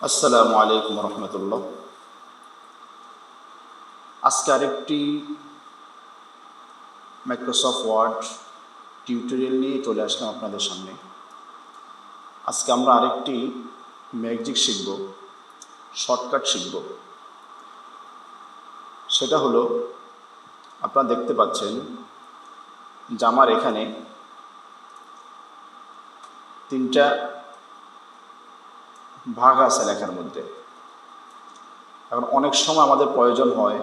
আসসালামু আলাইকুম রহমতুল্লাহ। আজকে আরেকটি মাইক্রোসফট ওয়ার্ড টিউটোরিয়াল নিয়ে চলে আসলাম আপনাদের সামনে। আজকে আমরা আরেকটি ম্যাজিক শিখব, শর্টকাট শিখব। সেটা হলো, আপনারা দেখতে পাচ্ছেন যে আমার এখানে তিনটা ভাগ আছে লেখার মধ্যে। এখন অনেক সময় আমাদের প্রয়োজন হয়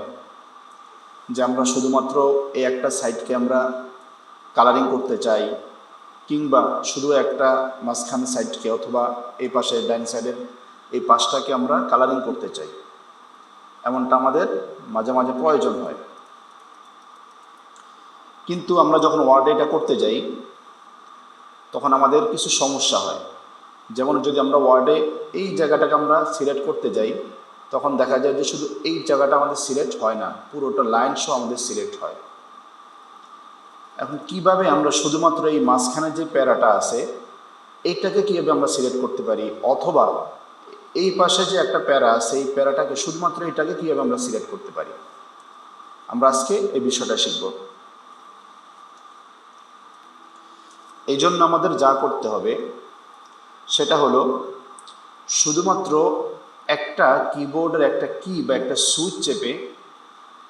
যে আমরা শুধুমাত্র এই একটা সাইডকে আমরা কালারিং করতে চাই, কিংবা শুধু একটা মাঝখানে সাইডকে অথবা এই পাশে ডাইন সাইডের এই পাশটাকে আমরা কালারিং করতে চাই। এমনটা আমাদের মাঝে মাঝে প্রয়োজন হয়। কিন্তু আমরা যখন ওয়ার্ডে এটা করতে যাই তখন আমাদের কিছু সমস্যা হয়। যেমন যদি আমরা ওয়ার্ডে এই জায়গাটাকে আমরা সিলেক্ট করতে যাই, তখন দেখা যায় যে শুধু এই জায়গাটা আমাদের সিলেক্ট হয় না, পুরোটা লাইন সহ আমাদের সিলেক্ট হয়। এখন কিভাবে আমরা শুধুমাত্র এই মাঝখানে যে প্যারাটা আছে এইটাকে কীভাবে আমরা সিলেক্ট করতে পারি, অথবা এই পাশে যে একটা প্যারা আছে এই প্যারাটাকে শুধুমাত্র এটাকে কীভাবে আমরা সিলেক্ট করতে পারি, আমরা আজকে এই বিষয়টা শিখব। এই জন্য আমাদের যা করতে হবে সেটা হলো, শুধুমাত্র একটা কিবোর্ডের একটা কি বা একটা সুইচ চেপে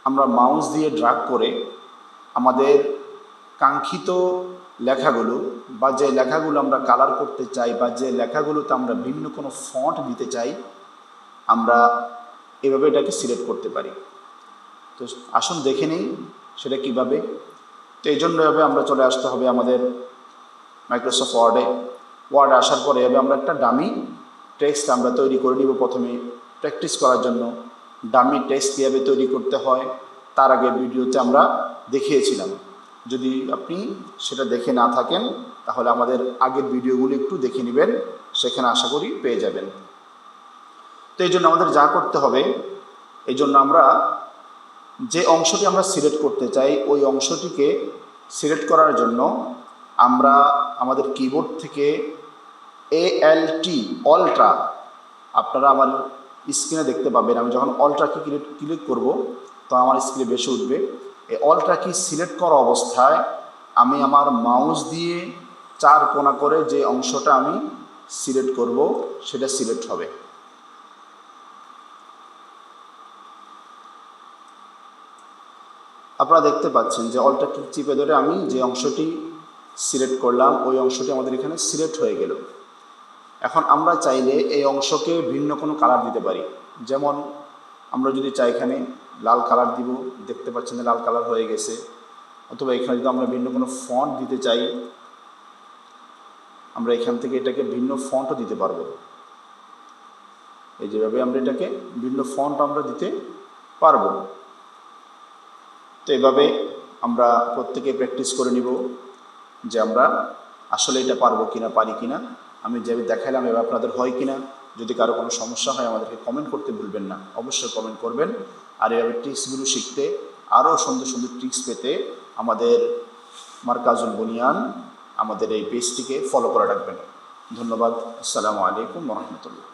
আমরা মাউস দিয়ে ড্র্যাগ করে আমাদের কাঙ্ক্ষিত লেখাগুলো বা যে লেখাগুলো আমরা কালার করতে চাই বা যে লেখাগুলোতে আমরা ভিন্ন কোনো ফন্ট দিতে চাই, আমরা এভাবে এটাকে সিলেক্ট করতে পারি। তো আসুন দেখে নিই সেটা কিভাবে। তো এই জন্য এভাবে আমরা চলে আসতে হবে আমাদের মাইক্রোসফট ওয়ার্ডে আসার পরে এভাবে আমরা একটা ডামি টেক্সট আমরা তৈরি করে নিব। প্রথমে প্র্যাকটিস করার জন্য ডামি টেক্সট কীভাবে তৈরি করতে হয় তার আগে ভিডিওতে আমরা দেখিয়েছিলাম। যদি আপনি সেটা দেখে না থাকেন তাহলে আমাদের আগের ভিডিওগুলো একটু দেখে নেবেন, সেখানে আশা করি পেয়ে যাবেন। তো এই জন্য আমাদের যা করতে হবে, এই জন্য আমরা যে অংশটি আমরা সিলেক্ট করতে চাই ওই অংশটিকে সিলেক্ট করার জন্য আমরা আমাদের কিবোর্ড থেকে ALT অল্ট্রা, আপনারা আমার স্ক্রিনে দেখতে পাবেন, আমি যখন অল্ট্রা কি ক্লিক করব তো আমার স্ক্রিনে বেশি উঠবে। এই অল্ট্রা কি সিলেক্ট করা অবস্থায় আমি আমার মাউস দিয়ে 4 কোণা করে যে অংশটা আমি সিলেক্ট করব সেটা সিলেক্ট হবে। আপনারা দেখতে পাচ্ছেন যে অল্ট্রা কি চিপে ধরে আমি যে অংশটি সিলেক্ট করলাম ওই অংশটি আমাদের এখানে সিলেক্ট হয়ে গেল। এখন আমরা চাইলে এই অংশকে ভিন্ন কোনো কালার দিতে পারি। যেমন আমরা যদি চাই এখানে লাল কালার দিব, দেখতে পাচ্ছেন যে লাল কালার হয়ে গেছে। অথবা এখানে যদি আমরা ভিন্ন কোনো ফন্ট দিতে চাই, আমরা এখান থেকে এটাকে ভিন্ন ফন্টও দিতে পারবো। এই যেভাবে আমরা এটাকে ভিন্ন ফন্ট আমরা দিতে পারবো। তো এভাবে আমরা প্রত্যেকে প্র্যাকটিস করে নিব যে আমরা আসলে এটা পারবো কিনা, পারি কিনা। আমি যেভাবে দেখাইলাম এভাবে আপনাদের হয় কিনা। যদি কারো কোনো সমস্যা হয় আমাদেরকে কমেন্ট করতে ভুলবেন না, অবশ্যই কমেন্ট করবেন। আর এভাবে ট্রিক্সগুলো শিখতে, আরও সুন্দর সুন্দর ট্রিক্স পেতে আমাদের মারকাজুল বুনিয়ান আমাদের এই পেজটিকে ফলো করে রাখবেন। ধন্যবাদ। আসসালামু আলাইকুম রহমতুল্লাহ।